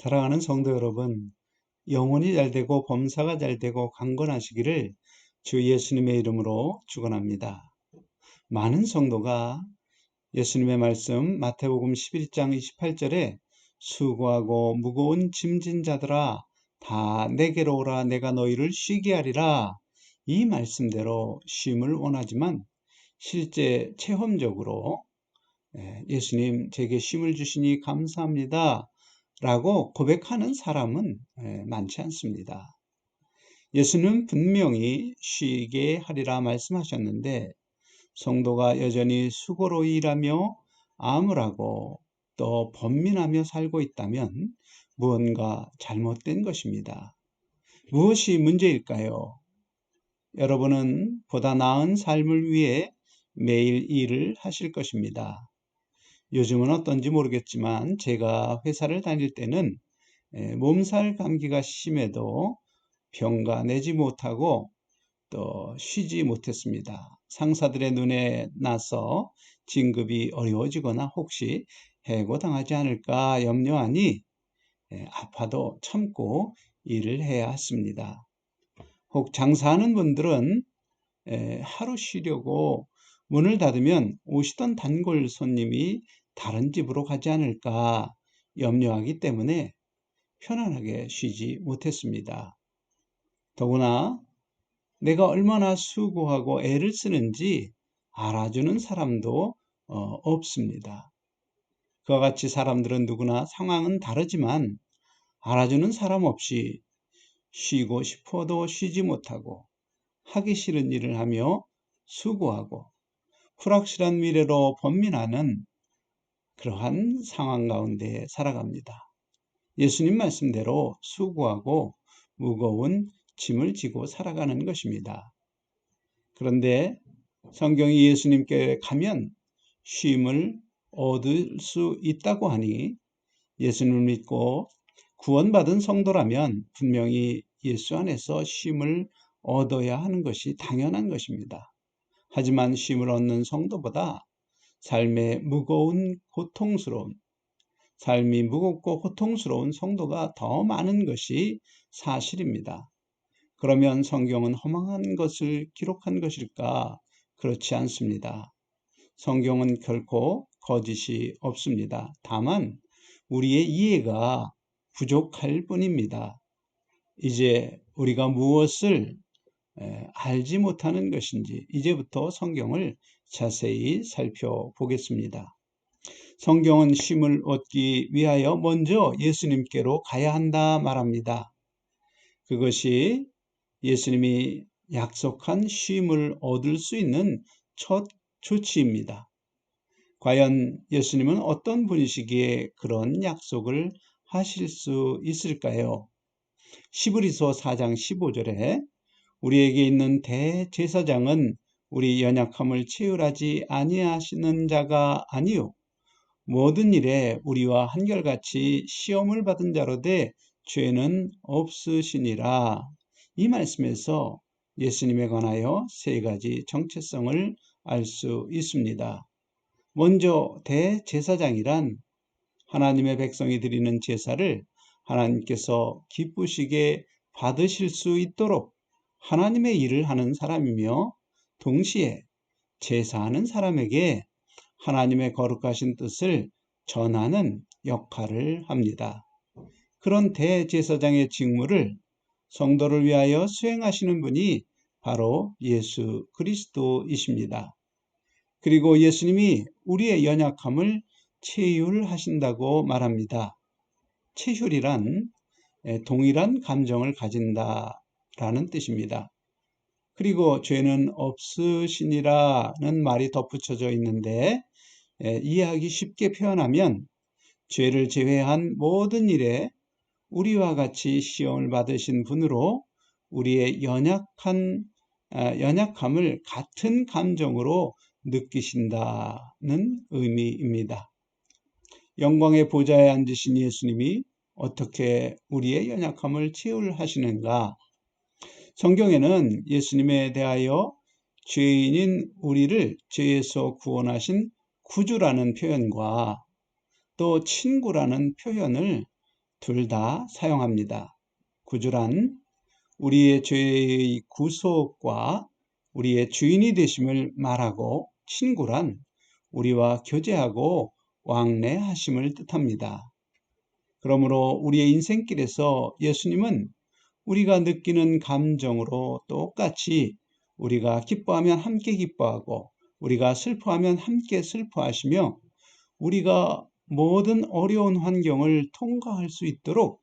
사랑하는 성도 여러분, 영혼이 잘되고 범사가 잘되고 강건하시기를 주 예수님의 이름으로 축원합니다. 많은 성도가 예수님의 말씀 마태복음 11장 28절에 수고하고 무거운 짐진 자들아 다 내게로 오라 내가 너희를 쉬게 하리라, 이 말씀대로 쉼을 원하지만 실제 체험적으로 예수님 제게 쉼을 주시니 감사합니다 라고 고백하는 사람은 많지 않습니다. 예수는 분명히 쉬게 하리라 말씀하셨는데 성도가 여전히 수고로 일하며 암울하고 또 번민하며 살고 있다면 무언가 잘못된 것입니다. 무엇이 문제일까요? 여러분은 보다 나은 삶을 위해 매일 일을 하실 것입니다. 요즘은 어떤지 모르겠지만 제가 회사를 다닐 때는 몸살 감기가 심해도 병가 내지 못하고 또 쉬지 못했습니다. 상사들의 눈에 나서 진급이 어려워지거나 혹시 해고당하지 않을까 염려하니 아파도 참고 일을 해야 했습니다. 혹 장사하는 분들은 하루 쉬려고 문을 닫으면 오시던 단골 손님이 다른 집으로 가지 않을까 염려하기 때문에 편안하게 쉬지 못했습니다. 더구나 내가 얼마나 수고하고 애를 쓰는지 알아주는 사람도 없습니다. 그와 같이 사람들은 누구나 상황은 다르지만 알아주는 사람 없이 쉬고 싶어도 쉬지 못하고 하기 싫은 일을 하며 수고하고 불확실한 미래로 번민하는 그러한 상황 가운데 살아갑니다. 예수님 말씀대로 수고하고 무거운 짐을 지고 살아가는 것입니다. 그런데 성경이 예수님께 가면 쉼을 얻을 수 있다고 하니 예수님을 믿고 구원받은 성도라면 분명히 예수 안에서 쉼을 얻어야 하는 것이 당연한 것입니다. 하지만 쉼을 얻는 성도보다 삶이 무겁고 고통스러운 성도가 더 많은 것이 사실입니다. 그러면 성경은 허망한 것을 기록한 것일까? 그렇지 않습니다. 성경은 결코 거짓이 없습니다. 다만 우리의 이해가 부족할 뿐입니다. 이제 우리가 무엇을 알지 못하는 것인지 이제부터 성경을 자세히 살펴보겠습니다. 성경은 쉼을 얻기 위하여 먼저 예수님께로 가야 한다 말합니다. 그것이 예수님이 약속한 쉼을 얻을 수 있는 첫 조치입니다. 과연 예수님은 어떤 분이시기에 그런 약속을 하실 수 있을까요? 시브리서 4장 15절에 우리에게 있는 대제사장은 우리 연약함을 체휼하지 아니하시는 자가 아니요 모든 일에 우리와 한결같이 시험을 받은 자로되 죄는 없으시니라. 이 말씀에서 예수님에 관하여 세 가지 정체성을 알 수 있습니다. 먼저 대제사장이란 하나님의 백성이 드리는 제사를 하나님께서 기쁘시게 받으실 수 있도록 하나님의 일을 하는 사람이며 동시에 제사하는 사람에게 하나님의 거룩하신 뜻을 전하는 역할을 합니다. 그런 대제사장의 직무를 성도를 위하여 수행하시는 분이 바로 예수 그리스도이십니다. 그리고 예수님이 우리의 연약함을 체휼하신다고 말합니다. 체휼이란 동일한 감정을 가진다라는 뜻입니다. 그리고 죄는 없으시니라는 말이 덧붙여져 있는데 이해하기 쉽게 표현하면 죄를 제외한 모든 일에 우리와 같이 시험을 받으신 분으로 우리의 연약함을 같은 감정으로 느끼신다는 의미입니다. 영광의 보좌에 앉으신 예수님이 어떻게 우리의 연약함을 체휼하시는가? 성경에는 예수님에 대하여 죄인인 우리를 죄에서 구원하신 구주라는 표현과 또 친구라는 표현을 둘 다 사용합니다. 구주란 우리의 죄의 구속과 우리의 주인이 되심을 말하고, 친구란 우리와 교제하고 왕래하심을 뜻합니다. 그러므로 우리의 인생길에서 예수님은 우리가 느끼는 감정으로 똑같이 우리가 기뻐하면 함께 기뻐하고 우리가 슬퍼하면 함께 슬퍼하시며 우리가 모든 어려운 환경을 통과할 수 있도록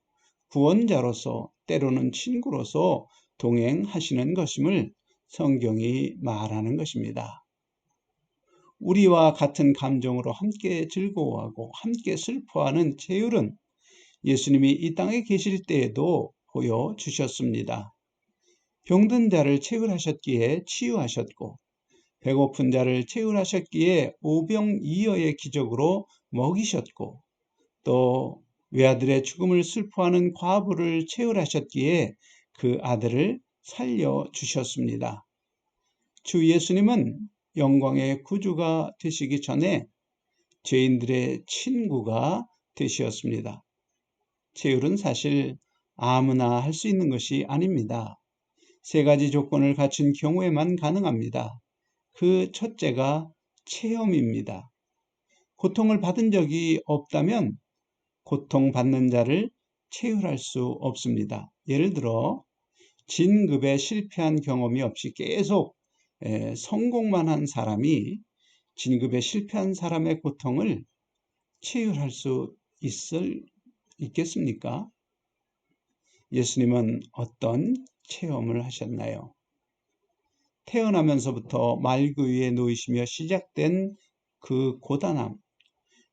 구원자로서, 때로는 친구로서 동행하시는 것임을 성경이 말하는 것입니다. 우리와 같은 감정으로 함께 즐거워하고 함께 슬퍼하는 체휼은 예수님이 이 땅에 계실 때에도 보여주셨습니다. 병든 자를 체휼하셨기에 치유하셨고, 배고픈 자를 체휼하셨기에 오병이어의 기적으로 먹이셨고, 또 외아들의 죽음을 슬퍼하는 과부를 체휼하셨기에 그 아들을 살려주셨습니다. 주 예수님은 영광의 구주가 되시기 전에 죄인들의 친구가 되셨습니다. 체휼은 사실 아무나 할 수 있는 것이 아닙니다. 세 가지 조건을 갖춘 경우에만 가능합니다. 그 첫째가 체험입니다. 고통을 받은 적이 없다면 고통받는 자를 체휼할 수 없습니다. 예를 들어 진급에 실패한 경험이 없이 계속 성공만 한 사람이 진급에 실패한 사람의 고통을 체휼할 수 있겠습니까? 예수님은 어떤 체험을 하셨나요? 태어나면서부터 말구 위에 놓이시며 시작된 그 고단함,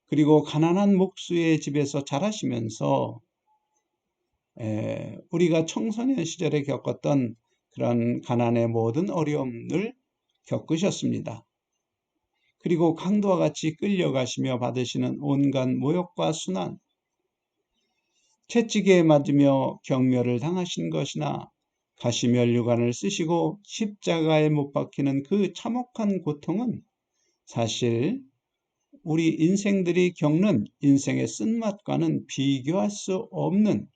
그리고 가난한 목수의 집에서 자라시면서 우리가 청소년 시절에 겪었던 그런 가난의 모든 어려움을 겪으셨습니다. 그리고 강도와 같이 끌려가시며 받으시는 온갖 모욕과 순환, 채찍에 맞으며 경멸을 당하신 것이나 가시면류관을 쓰시고 십자가에 못 박히는 그 참혹한 고통은 사실 우리 인생들이 겪는 인생의 쓴맛과는 비교할 수 없는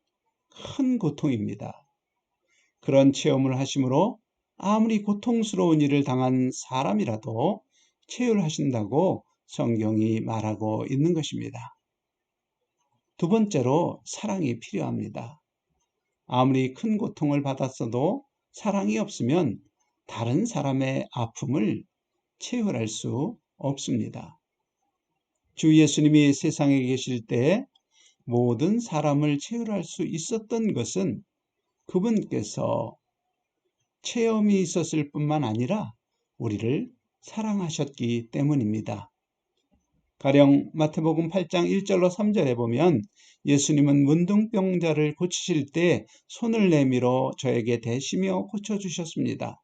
큰 고통입니다. 그런 체험을 하심으로 아무리 고통스러운 일을 당한 사람이라도 체휼하신다고 성경이 말하고 있는 것입니다. 두 번째로 사랑이 필요합니다. 아무리 큰 고통을 받았어도 사랑이 없으면 다른 사람의 아픔을 체휼할 수 없습니다. 주 예수님이 세상에 계실 때 모든 사람을 체휼할 수 있었던 것은 그분께서 체험이 있었을 뿐만 아니라 우리를 사랑하셨기 때문입니다. 가령 마태복음 8장 1절로 3절에 보면 예수님은 문둥병자를 고치실 때 손을 내밀어 저에게 대시며 고쳐주셨습니다.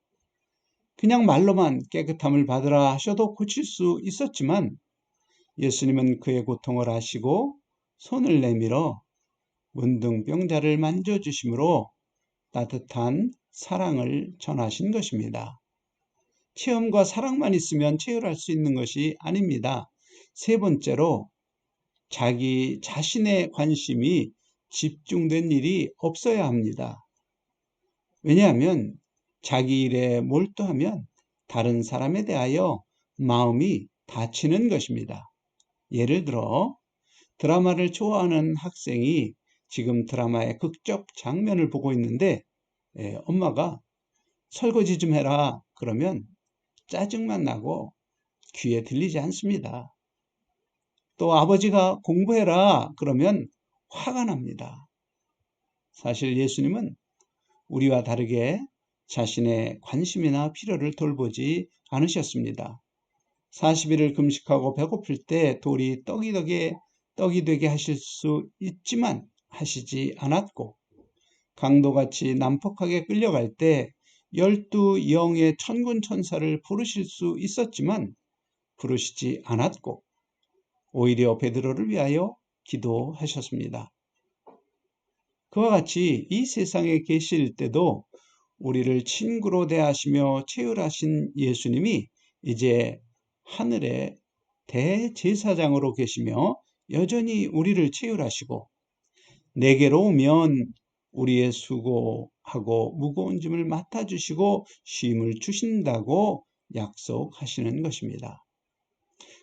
그냥 말로만 깨끗함을 받으라 하셔도 고칠 수 있었지만 예수님은 그의 고통을 아시고 손을 내밀어 문둥병자를 만져주심으로 따뜻한 사랑을 전하신 것입니다. 체험과 사랑만 있으면 체휼할 수 있는 것이 아닙니다. 세 번째로 자기 자신의 관심이 집중된 일이 없어야 합니다. 왜냐하면 자기 일에 몰두하면 다른 사람에 대하여 마음이 다치는 것입니다. 예를 들어 드라마를 좋아하는 학생이 지금 드라마의 극적 장면을 보고 있는데 엄마가 설거지 좀 해라 그러면 짜증만 나고 귀에 들리지 않습니다. 또 아버지가 공부해라 그러면 화가 납니다. 사실 예수님은 우리와 다르게 자신의 관심이나 필요를 돌보지 않으셨습니다. 40일을 금식하고 배고플 때 돌이 떡이 되게 하실 수 있지만 하시지 않았고, 강도같이 난폭하게 끌려갈 때 12영의 천군 천사를 부르실 수 있었지만 부르시지 않았고 오히려 베드로를 위하여 기도하셨습니다. 그와 같이 이 세상에 계실 때도 우리를 친구로 대하시며 체휼하신 예수님이 이제 하늘의 대제사장으로 계시며 여전히 우리를 체휼하시고 내게로 오면 우리의 수고하고 무거운 짐을 맡아주시고 쉼을 주신다고 약속하시는 것입니다.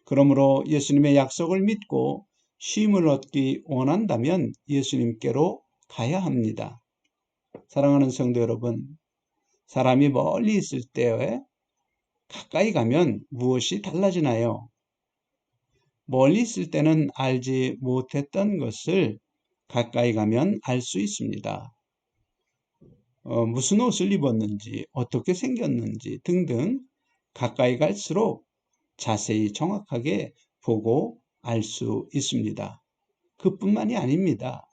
그러므로 예수님의 약속을 믿고 쉼을 얻기 원한다면 예수님께로 가야 합니다. 사랑하는 성도 여러분, 사람이 멀리 있을 때에 가까이 가면 무엇이 달라지나요? 멀리 있을 때는 알지 못했던 것을 가까이 가면 알 수 있습니다. 무슨 옷을 입었는지, 어떻게 생겼는지 등등 가까이 갈수록 자세히 정확하게 보고 알 수 있습니다. 그뿐만이 아닙니다.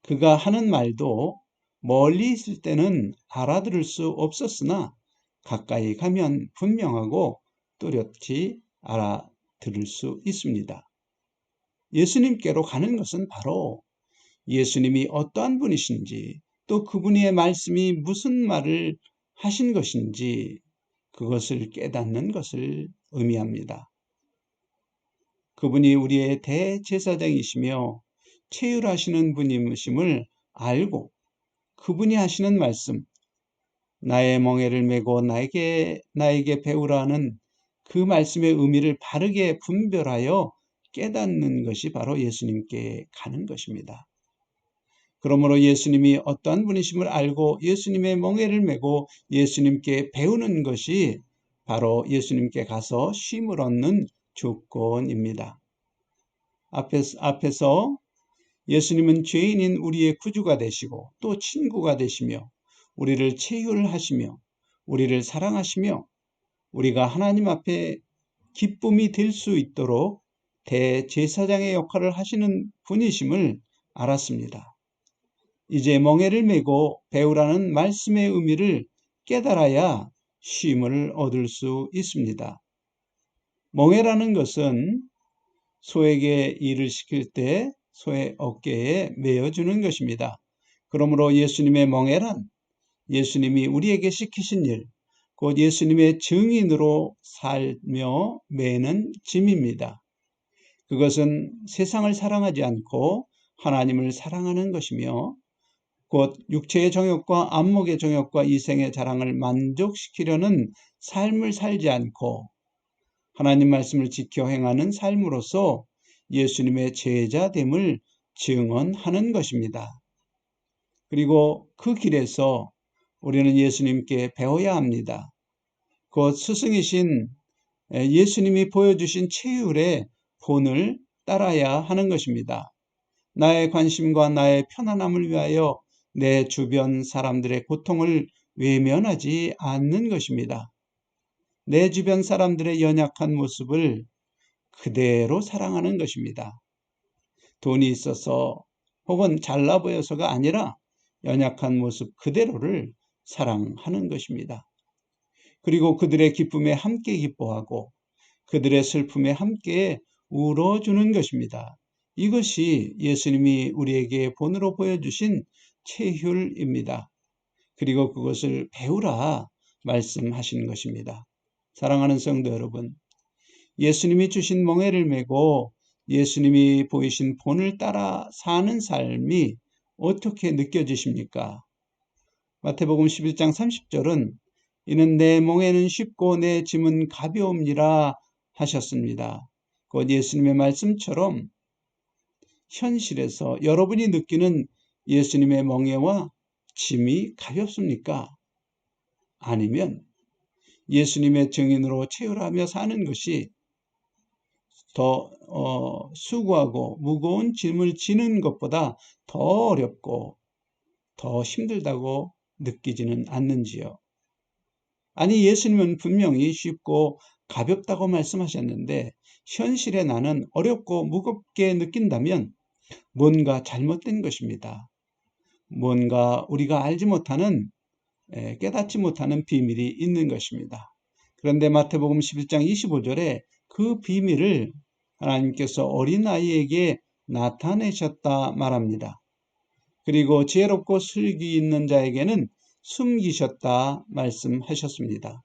그가 하는 말도 멀리 있을 때는 알아들을 수 없었으나 가까이 가면 분명하고 또렷이 알아들을 수 있습니다. 예수님께로 가는 것은 바로 예수님이 어떠한 분이신지, 또 그분의 말씀이 무슨 말을 하신 것인지 그것을 깨닫는 것을 의미합니다. 그분이 우리의 대제사장이시며 체휼하시는 분이심을 알고 그분이 하시는 말씀, 나의 멍에를 메고 나에게 배우라는 그 말씀의 의미를 바르게 분별하여 깨닫는 것이 바로 예수님께 가는 것입니다. 그러므로 예수님이 어떠한 분이심을 알고 예수님의 멍에를 메고 예수님께 배우는 것이 바로 예수님께 가서 쉼을 얻는 조건입니다. 앞에서 예수님은 죄인인 우리의 구주가 되시고 또 친구가 되시며 우리를 체휼하시며 우리를 사랑하시며 우리가 하나님 앞에 기쁨이 될 수 있도록 대제사장의 역할을 하시는 분이심을 알았습니다. 이제 멍에를 메고 배우라는 말씀의 의미를 깨달아야 쉼을 얻을 수 있습니다. 멍에라는 것은 소에게 일을 시킬 때 소의 어깨에 메어주는 것입니다. 그러므로 예수님의 멍에란 예수님이 우리에게 시키신 일, 곧 예수님의 증인으로 살며 매는 짐입니다. 그것은 세상을 사랑하지 않고 하나님을 사랑하는 것이며 곧 육체의 정욕과 안목의 정욕과 이생의 자랑을 만족시키려는 삶을 살지 않고 하나님 말씀을 지켜 행하는 삶으로서 예수님의 제자됨을 증언하는 것입니다. 그리고 그 길에서 우리는 예수님께 배워야 합니다. 곧 스승이신 예수님이 보여주신 체휼의 본을 따라야 하는 것입니다. 나의 관심과 나의 편안함을 위하여 내 주변 사람들의 고통을 외면하지 않는 것입니다. 내 주변 사람들의 연약한 모습을 그대로 사랑하는 것입니다. 돈이 있어서 혹은 잘나 보여서가 아니라 연약한 모습 그대로를 사랑하는 것입니다. 그리고 그들의 기쁨에 함께 기뻐하고 그들의 슬픔에 함께 울어주는 것입니다. 이것이 예수님이 우리에게 본으로 보여주신 체휼입니다. 그리고 그것을 배우라 말씀하신 것입니다. 사랑하는 성도 여러분, 예수님이 주신 멍에를 메고 예수님이 보이신 본을 따라 사는 삶이 어떻게 느껴지십니까? 마태복음 11장 30절은 이는 내 멍에는 쉽고 내 짐은 가벼움이라 하셨습니다. 곧 예수님의 말씀처럼 현실에서 여러분이 느끼는 예수님의 멍에와 짐이 가볍습니까? 아니면 예수님의 증인으로 체휼하며 사는 것이 더 수고하고 무거운 짐을 지는 것보다 더 어렵고 더 힘들다고 느끼지는 않는지요? 아니, 예수님은 분명히 쉽고 가볍다고 말씀하셨는데 현실에 나는 어렵고 무겁게 느낀다면 뭔가 잘못된 것입니다. 뭔가 우리가 알지 못하는, 깨닫지 못하는 비밀이 있는 것입니다. 그런데 마태복음 11장 25절에 그 비밀을 하나님께서 어린아이에게 나타내셨다 말합니다. 그리고 지혜롭고 슬기 있는 자에게는 숨기셨다 말씀하셨습니다.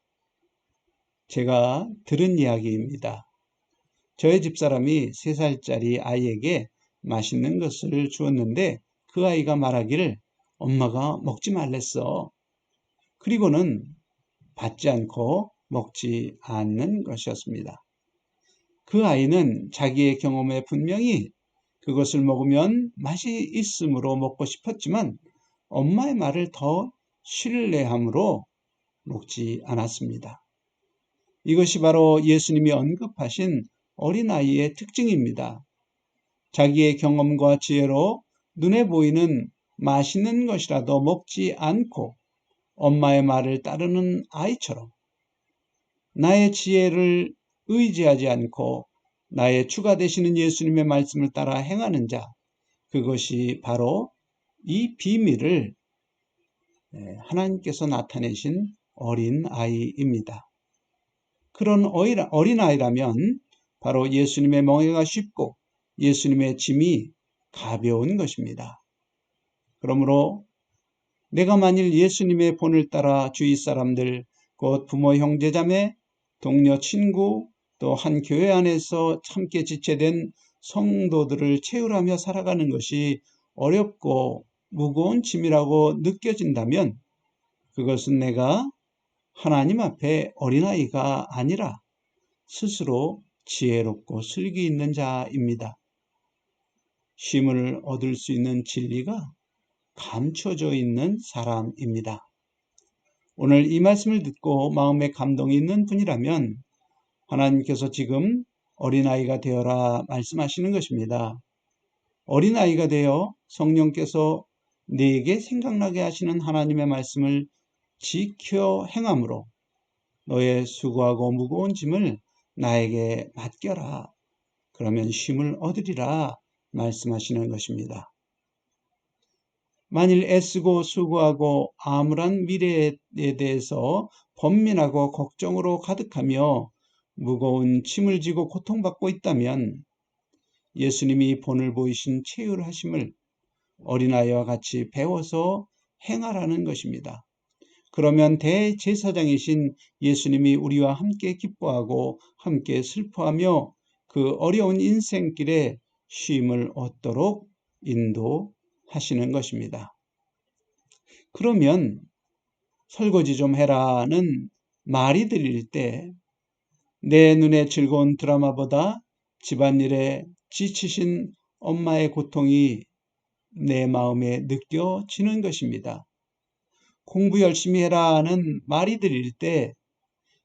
제가 들은 이야기입니다. 저의 집사람이 3살짜리 아이에게 맛있는 것을 주었는데 그 아이가 말하기를 엄마가 먹지 말랬어. 그리고는 받지 않고 먹지 않는 것이었습니다. 그 아이는 자기의 경험에 분명히 그것을 먹으면 맛이 있으므로 먹고 싶었지만 엄마의 말을 더 신뢰함으로 먹지 않았습니다. 이것이 바로 예수님이 언급하신 어린아이의 특징입니다. 자기의 경험과 지혜로 눈에 보이는 맛있는 것이라도 먹지 않고 엄마의 말을 따르는 아이처럼 나의 지혜를 의지하지 않고 나의 주가 되시는 예수님의 말씀을 따라 행하는 자, 그것이 바로 이 비밀을 하나님께서 나타내신 어린아이입니다. 그런 어린아이라면 바로 예수님의 멍에가 쉽고 예수님의 짐이 가벼운 것입니다. 그러므로 내가 만일 예수님의 본을 따라 주위 사람들, 곧 부모, 형제자매, 동료, 친구, 또 한 교회 안에서 함께 지체된 성도들을 채울하며 살아가는 것이 어렵고 무거운 짐이라고 느껴진다면 그것은 내가 하나님 앞에 어린아이가 아니라 스스로 지혜롭고 슬기 있는 자입니다. 쉼을 얻을 수 있는 진리가 감춰져 있는 사람입니다. 오늘 이 말씀을 듣고 마음에 감동이 있는 분이라면 하나님께서 지금 어린아이가 되어라 말씀하시는 것입니다. 어린아이가 되어 성령께서 네게 생각나게 하시는 하나님의 말씀을 지켜 행함으로 너의 수고하고 무거운 짐을 나에게 맡겨라. 그러면 쉼을 얻으리라 말씀하시는 것입니다. 만일 애쓰고 수고하고 암울한 미래에 대해서 번민하고 걱정으로 가득하며 무거운 짐을 지고 고통받고 있다면 예수님이 본을 보이신 체휼하심을 어린아이와 같이 배워서 행하라는 것입니다. 그러면 대제사장이신 예수님이 우리와 함께 기뻐하고 함께 슬퍼하며 그 어려운 인생길에 쉼을 얻도록 인도하시는 것입니다. 그러면 설거지 좀 해라는 말이 들릴 때 내 눈에 즐거운 드라마보다 집안일에 지치신 엄마의 고통이 내 마음에 느껴지는 것입니다. 공부 열심히 해라는 말이 들릴 때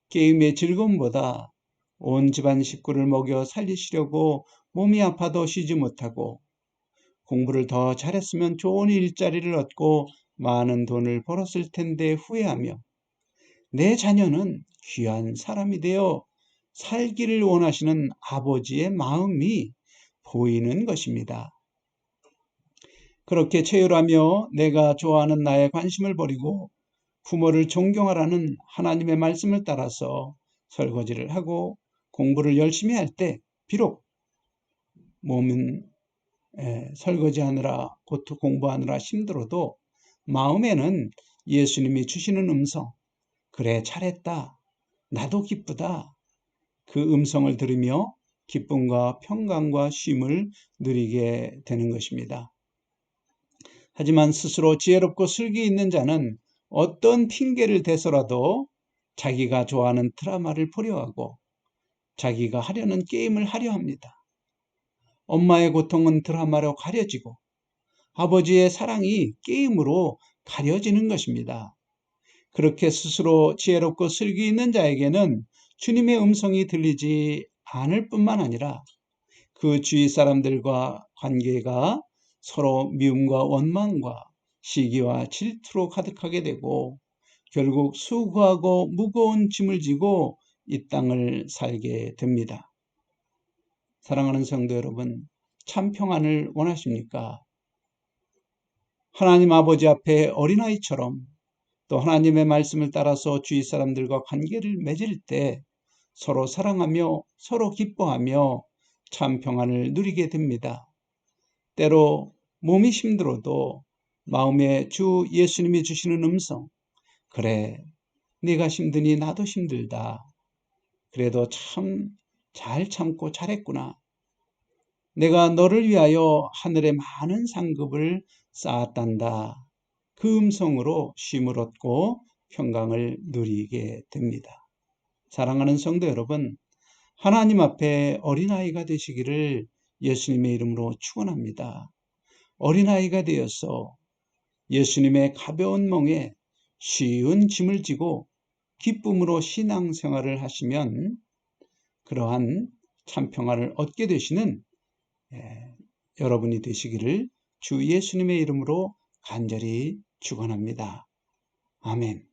게임의 즐거움보다 온 집안 식구를 먹여 살리시려고 몸이 아파도 쉬지 못하고 공부를 더 잘했으면 좋은 일자리를 얻고 많은 돈을 벌었을 텐데 후회하며 내 자녀는 귀한 사람이 되어 살기를 원하시는 아버지의 마음이 보이는 것입니다. 그렇게 체휼하며 내가 좋아하는 나의 관심을 버리고 부모를 존경하라는 하나님의 말씀을 따라서 설거지를 하고 공부를 열심히 할 때 비록 몸은 설거지하느라 공부하느라 힘들어도 마음에는 예수님이 주시는 음성, 그래 잘했다, 나도 기쁘다, 그 음성을 들으며 기쁨과 평강과 쉼을 누리게 되는 것입니다. 하지만 스스로 지혜롭고 슬기 있는 자는 어떤 핑계를 대서라도 자기가 좋아하는 드라마를 보려 하고 자기가 하려는 게임을 하려 합니다. 엄마의 고통은 드라마로 가려지고 아버지의 사랑이 게임으로 가려지는 것입니다. 그렇게 스스로 지혜롭고 슬기 있는 자에게는 주님의 음성이 들리지 않을 뿐만 아니라 그 주위 사람들과 관계가 서로 미움과 원망과 시기와 질투로 가득하게 되고 결국 수고하고 무거운 짐을 지고 이 땅을 살게 됩니다. 사랑하는 성도 여러분, 참 평안을 원하십니까? 하나님 아버지 앞에 어린아이처럼 또 하나님의 말씀을 따라서 주위 사람들과 관계를 맺을 때 서로 사랑하며 서로 기뻐하며 참 평안을 누리게 됩니다. 때로 몸이 힘들어도 마음에 주 예수님이 주시는 음성, 그래 네가 힘드니 나도 힘들다. 그래도 참 잘 참고 잘했구나. 내가 너를 위하여 하늘에 많은 상급을 쌓았단다. 그 음성으로 쉼을 얻고 평강을 누리게 됩니다. 사랑하는 성도 여러분, 하나님 앞에 어린아이가 되시기를 예수님의 이름으로 축원합니다. 어린아이가 되어서 예수님의 가벼운 멍에 쉬운 짐을 지고 기쁨으로 신앙생활을 하시면 그러한 참 평안을 얻게 되시는 여러분이 되시기를 주 예수님의 이름으로 간절히 축원합니다. 아멘.